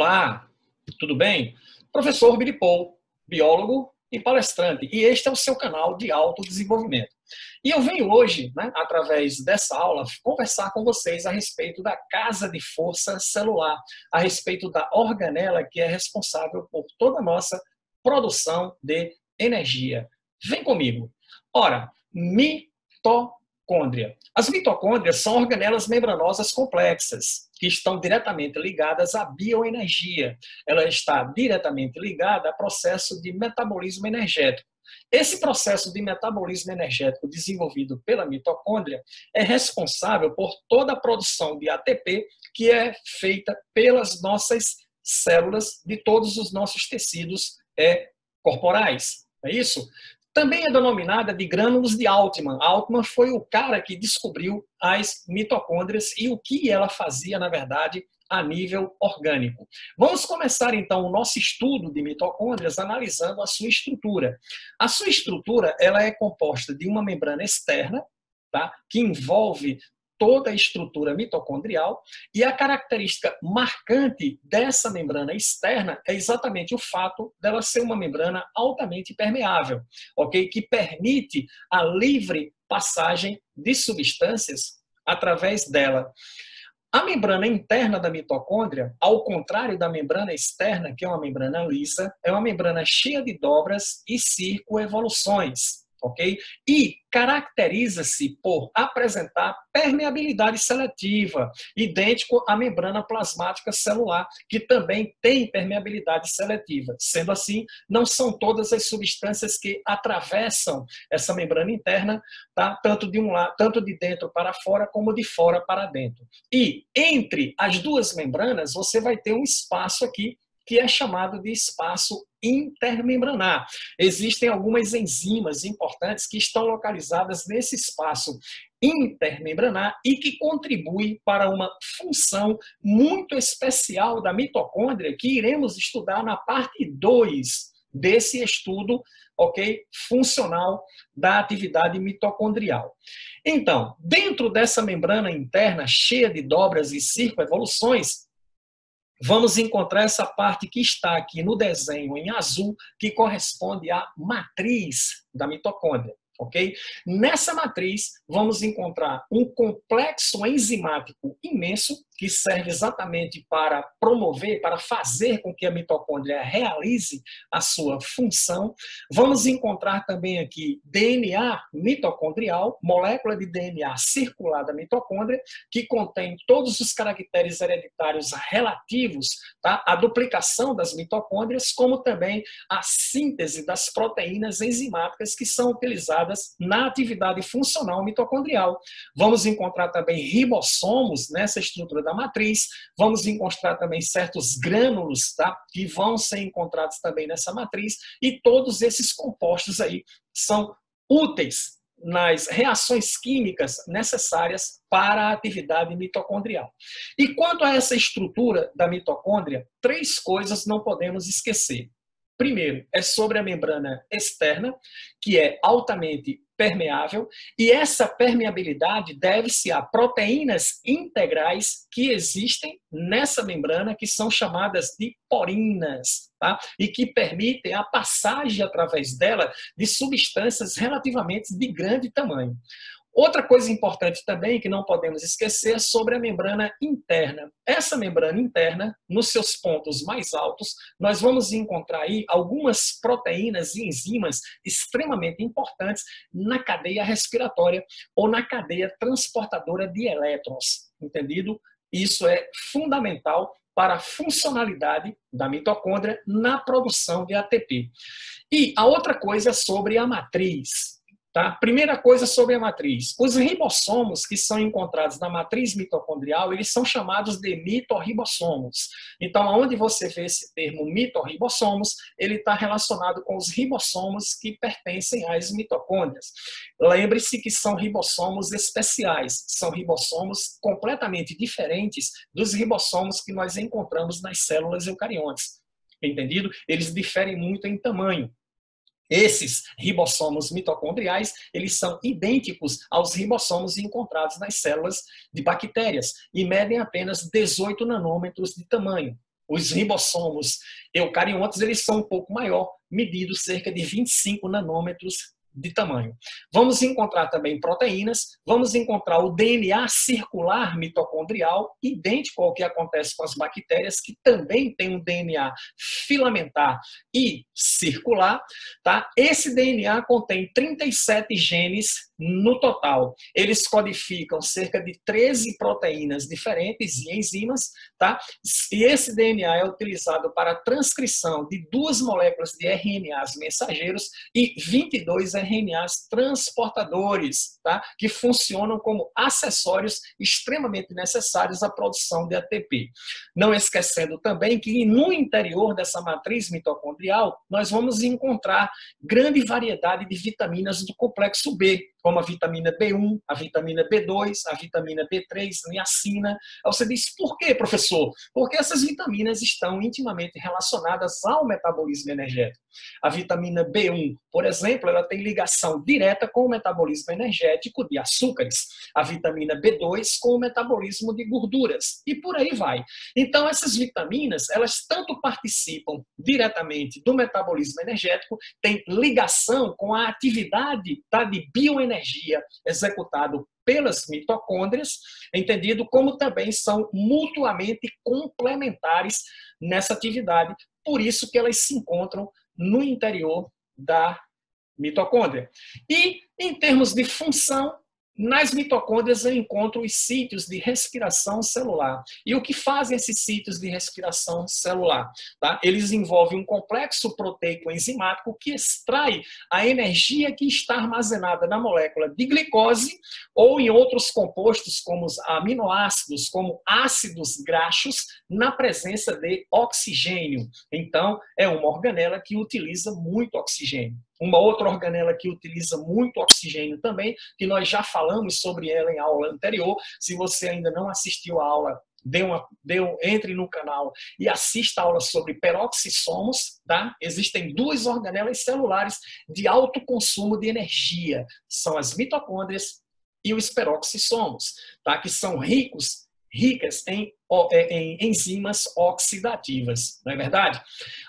Olá, tudo bem? Professor Billy Paul, biólogo e palestrante, e este é o seu canal de autodesenvolvimento. E eu venho hoje, através dessa aula, conversar com vocês a respeito da casa de força celular, a respeito da organela que é responsável por toda a nossa produção de energia. Vem comigo. Ora, mitocôndria. As mitocôndrias são organelas membranosas complexas, que estão diretamente ligadas à bioenergia. Ela está diretamente ligada ao processo de metabolismo energético. Esse processo de metabolismo energético desenvolvido pela mitocôndria é responsável por toda a produção de ATP que é feita pelas nossas células de todos os nossos tecidos corporais. É isso? Também é denominada de grânulos de Altman. Altman foi o cara que descobriu as mitocôndrias e o que ela fazia, na verdade, a nível orgânico. Vamos começar, então, o nosso estudo de mitocôndrias analisando a sua estrutura. A sua estrutura ela é composta de uma membrana externa, tá, que envolve toda a estrutura mitocondrial, e a característica marcante dessa membrana externa é exatamente o fato dela ser uma membrana altamente permeável, ok? Que permite a livre passagem de substâncias através dela. A membrana interna da mitocôndria, ao contrário da membrana externa, que é uma membrana lisa, é uma membrana cheia de dobras e circoevoluções. Okay? E caracteriza-se por apresentar permeabilidade seletiva, idêntico à membrana plasmática celular, que também tem permeabilidade seletiva. Sendo assim, não são todas as substâncias que atravessam essa membrana interna, tá? Tanto de dentro para fora, como de fora para dentro. E entre as duas membranas, você vai ter um espaço aqui, que é chamado de espaço intermembranar. Existem algumas enzimas importantes que estão localizadas nesse espaço intermembranar e que contribuem para uma função muito especial da mitocôndria que iremos estudar na parte 2 desse estudo, ok? Funcional da atividade mitocondrial. Então, dentro dessa membrana interna cheia de dobras e circoevoluções, vamos encontrar essa parte que está aqui no desenho em azul, que corresponde à matriz da mitocôndria. Okay? Nessa matriz, vamos encontrar um complexo enzimático imenso, que serve exatamente para promover, para fazer com que a mitocôndria realize a sua função. Vamos encontrar também aqui DNA mitocondrial, molécula de DNA circular da mitocôndria, que contém todos os caracteres hereditários relativos, tá, à duplicação das mitocôndrias, como também a síntese das proteínas enzimáticas que são utilizadas na atividade funcional mitocondrial. Vamos encontrar também ribossomos nessa estrutura da matriz, vamos encontrar também certos grânulos, tá, que vão ser encontrados também nessa matriz, e todos esses compostos aí são úteis nas reações químicas necessárias para a atividade mitocondrial. E quanto a essa estrutura da mitocôndria, 3 coisas não podemos esquecer. Primeiro, é sobre a membrana externa, que é altamente permeável, e essa permeabilidade deve-se a proteínas integrais que existem nessa membrana, que são chamadas de porinas, tá? E que permitem a passagem através dela de substâncias relativamente de grande tamanho. Outra coisa importante também que não podemos esquecer é sobre a membrana interna. Essa membrana interna, nos seus pontos mais altos, nós vamos encontrar aí algumas proteínas e enzimas extremamente importantes na cadeia respiratória ou na cadeia transportadora de elétrons. Entendido? Isso é fundamental para a funcionalidade da mitocôndria na produção de ATP. E a outra coisa é sobre a matriz. Tá? Primeira coisa sobre a matriz. Os ribossomos que são encontrados na matriz mitocondrial, eles são chamados de mitorribossomos. Então, onde você vê esse termo mitorribossomos, ele está relacionado com os ribossomos que pertencem às mitocôndrias. Lembre-se que são ribossomos especiais, são ribossomos completamente diferentes dos ribossomos que nós encontramos nas células eucariontes. Entendido? Eles diferem muito em tamanho. Esses ribossomos mitocondriais, eles são idênticos aos ribossomos encontrados nas células de bactérias e medem apenas 18 nanômetros de tamanho. Os ribossomos eucariontes, eles são um pouco maior, medidos cerca de 25 nanômetros de tamanho. Vamos encontrar também proteínas, vamos encontrar o DNA circular mitocondrial, idêntico ao que acontece com as bactérias, que também tem um DNA filamentar e circular, tá? Esse DNA contém 37 genes no total. Eles codificam cerca de 13 proteínas diferentes e enzimas, tá? E esse DNA é utilizado para a transcrição de 2 moléculas de RNAs mensageiros e 22 RNAs transportadores, tá? Que funcionam como acessórios extremamente necessários à produção de ATP. Não esquecendo também que no interior dessa matriz mitocondrial nós vamos encontrar grande variedade de vitaminas do complexo B, como a vitamina B1, a vitamina B2, a vitamina B3, niacina. Aí você diz, por quê, professor? Porque essas vitaminas estão intimamente relacionadas ao metabolismo energético. A vitamina B1, por exemplo, ela tem ligação direta com o metabolismo energético de açúcares. A vitamina B2 com o metabolismo de gorduras. E por aí vai. Então, essas vitaminas, elas tanto participam diretamente do metabolismo energético, têm ligação com a atividade de bioenergia executado pelas mitocôndrias, entendido como também são mutuamente complementares nessa atividade. Por isso que elas se encontram no interior da mitocôndria. E, em termos de função, nas mitocôndrias eu encontro os sítios de respiração celular. E o que fazem esses sítios de respiração celular? Tá? Eles envolvem um complexo proteico enzimático que extrai a energia que está armazenada na molécula de glicose ou em outros compostos como os aminoácidos, como ácidos graxos, na presença de oxigênio. Então, é uma organela que utiliza muito oxigênio. Uma outra organela que utiliza muito oxigênio também, que nós já falamos sobre ela em aula anterior. Se você ainda não assistiu a aula, entre no canal e assista a aula sobre peroxissomos, tá? Existem 2 organelas celulares de alto consumo de energia. São as mitocôndrias e os peroxissomos, tá? Que são ricas em enzimas oxidativas, não é verdade?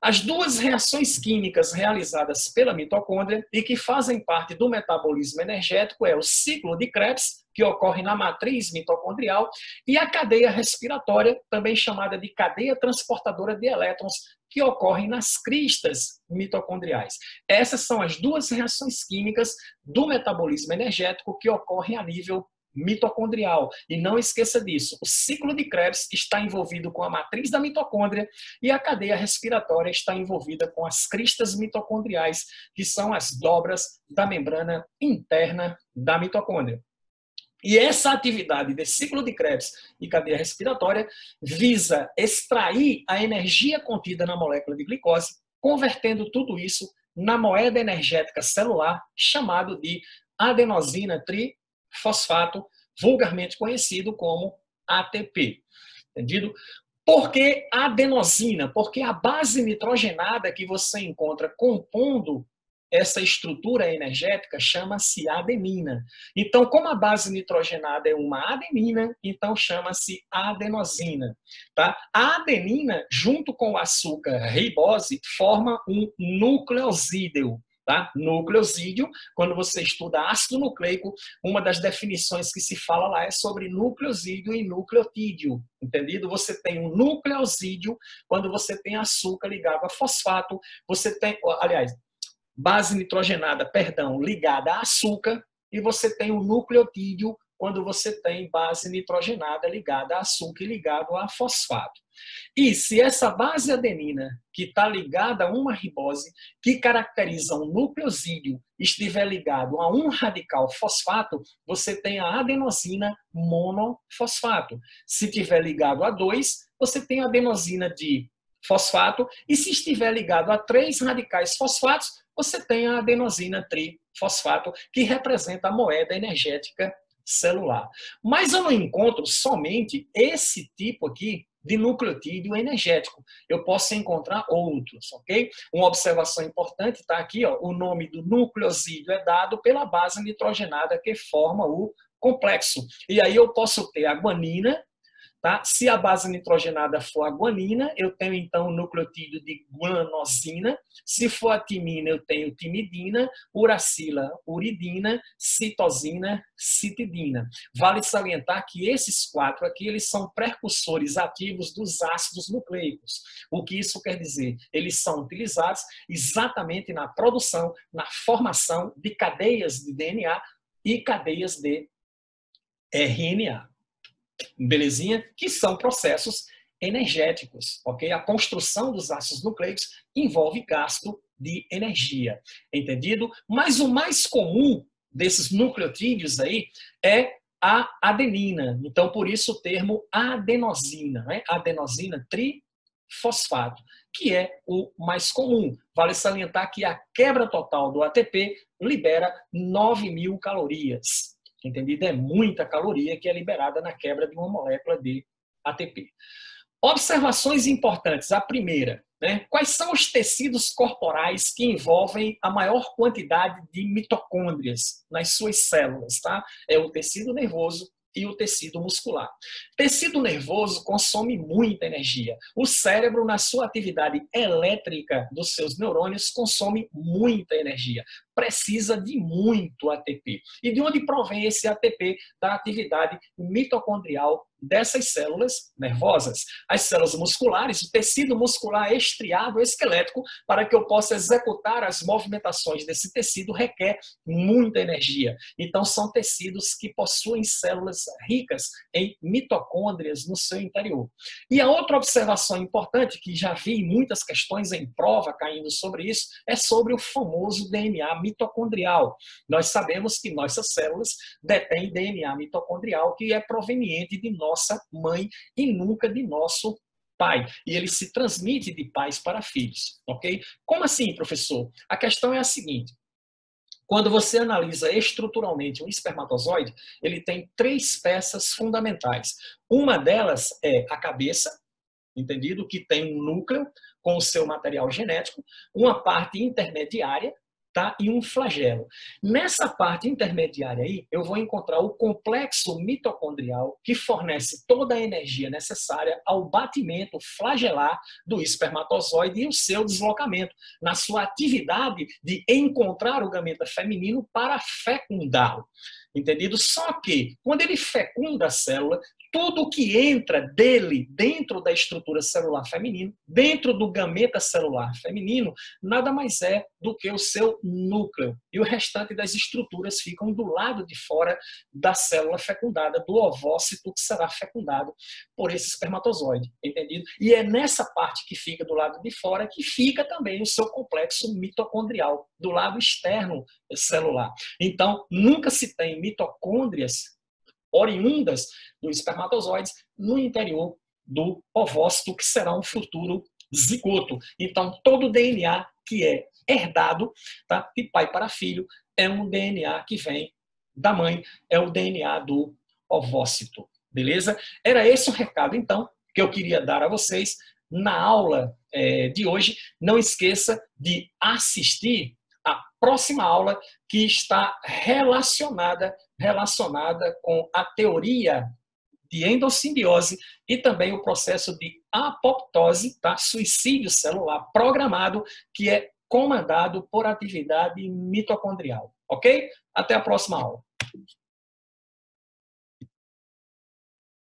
As 2 reações químicas realizadas pela mitocôndria e que fazem parte do metabolismo energético é o ciclo de Krebs, que ocorre na matriz mitocondrial, e a cadeia respiratória, também chamada de cadeia transportadora de elétrons, que ocorrem nas cristas mitocondriais. Essas são as 2 reações químicas do metabolismo energético que ocorrem a nível mitocondrial. E não esqueça disso, o ciclo de Krebs está envolvido com a matriz da mitocôndria e a cadeia respiratória está envolvida com as cristas mitocondriais, que são as dobras da membrana interna da mitocôndria. E essa atividade de ciclo de Krebs e cadeia respiratória visa extrair a energia contida na molécula de glicose, convertendo tudo isso na moeda energética celular, chamado de adenosina trifosfato, vulgarmente conhecido como ATP. Entendido? Por que adenosina? Porque a base nitrogenada que você encontra compondo essa estrutura energética chama-se adenina. Então, como a base nitrogenada é uma adenina, então chama-se adenosina. Tá? A adenina, junto com o açúcar ribose, forma um nucleosídeo. Tá? Nucleosídeo, quando você estuda ácido nucleico, uma das definições que se fala lá é sobre nucleosídeo e nucleotídeo, entendido? Você tem um nucleosídeo quando você tem açúcar ligado a fosfato, você tem, aliás, base nitrogenada, ligada a açúcar, e você tem o nucleotídeo quando você tem base nitrogenada ligada a açúcar e ligado a fosfato. E se essa base adenina, que está ligada a uma ribose, que caracteriza um nucleosídeo, estiver ligado a um radical fosfato, você tem a adenosina monofosfato. Se estiver ligado a 2, você tem a adenosina de fosfato, e se estiver ligado a 3 radicais fosfatos, você tem a adenosina trifosfato, que representa a moeda energética celular. Mas eu não encontro somente esse tipo aqui de nucleotídeo energético. Eu posso encontrar outros, ok? Uma observação importante está aqui, ó, o nome do nucleosídeo é dado pela base nitrogenada que forma o complexo. E aí eu posso ter a guanina, Tá? Se a base nitrogenada for a guanina, eu tenho então o nucleotídeo de guanosina. Se for a timina, eu tenho timidina, uracila, uridina, citosina, citidina. Vale salientar que esses 4 aqui, eles são precursores ativos dos ácidos nucleicos. O que isso quer dizer? Eles são utilizados exatamente na produção, na formação de cadeias de DNA e cadeias de RNA. Belezinha? Que são processos energéticos, ok? A construção dos ácidos nucleicos envolve gasto de energia, entendido? Mas o mais comum desses nucleotídeos aí é a adenina. Então, por isso o termo adenosina, né? Adenosina trifosfato, que é o mais comum. Vale salientar que a quebra total do ATP libera 9.000 calorias. Entendido? É muita caloria que é liberada na quebra de uma molécula de ATP. Observações importantes. A primeira, né? Quais são os tecidos corporais que envolvem a maior quantidade de mitocôndrias nas suas células? Tá? É o tecido nervoso e o tecido muscular. Tecido nervoso consome muita energia. O cérebro, na sua atividade elétrica dos seus neurônios, consome muita energia. Precisa de muito ATP. E de onde provém esse ATP? Da atividade mitocondrial dessas células nervosas. As células musculares, o tecido muscular estriado esquelético, para que eu possa executar as movimentações desse tecido, requer muita energia. Então, são tecidos que possuem células ricas em mitocôndrias no seu interior. E a outra observação importante, que já vi muitas questões em prova caindo sobre isso, é sobre o famoso DNA mitocondrial. Nós sabemos que nossas células detêm DNA mitocondrial que é proveniente de nossa mãe e nunca de nosso pai. E ele se transmite de pais para filhos, ok? Como assim, professor? A questão é a seguinte. Quando você analisa estruturalmente um espermatozoide, ele tem 3 peças fundamentais. Uma delas é a cabeça, entendido? Que tem um núcleo com o seu material genético, uma parte intermediária, tá? E um flagelo. Nessa parte intermediária aí, eu vou encontrar o complexo mitocondrial que fornece toda a energia necessária ao batimento flagelar do espermatozoide e o seu deslocamento na sua atividade de encontrar o gameta feminino para fecundá-lo. Entendido? Só que, quando ele fecunda a célula, tudo que entra dele dentro da estrutura celular feminina, dentro do gameta celular feminino, nada mais é do que o seu núcleo. E o restante das estruturas ficam do lado de fora da célula fecundada, do ovócito que será fecundado por esse espermatozoide, entendido? E é nessa parte que fica do lado de fora que fica também o seu complexo mitocondrial, do lado externo celular. Então, nunca se tem mitocôndrias oriundas dos espermatozoides no interior do ovócito, que será um futuro zigoto. Então, todo DNA que é herdado, tá, de pai para filho, é um DNA que vem da mãe, é o DNA do ovócito. Beleza? Era esse o recado, então, que eu queria dar a vocês na aula de hoje. Não esqueça de assistir a próxima aula, que está relacionada com a teoria de endossimbiose e também o processo de apoptose, tá? Suicídio celular programado, que é comandado por atividade mitocondrial. Ok? Até a próxima aula.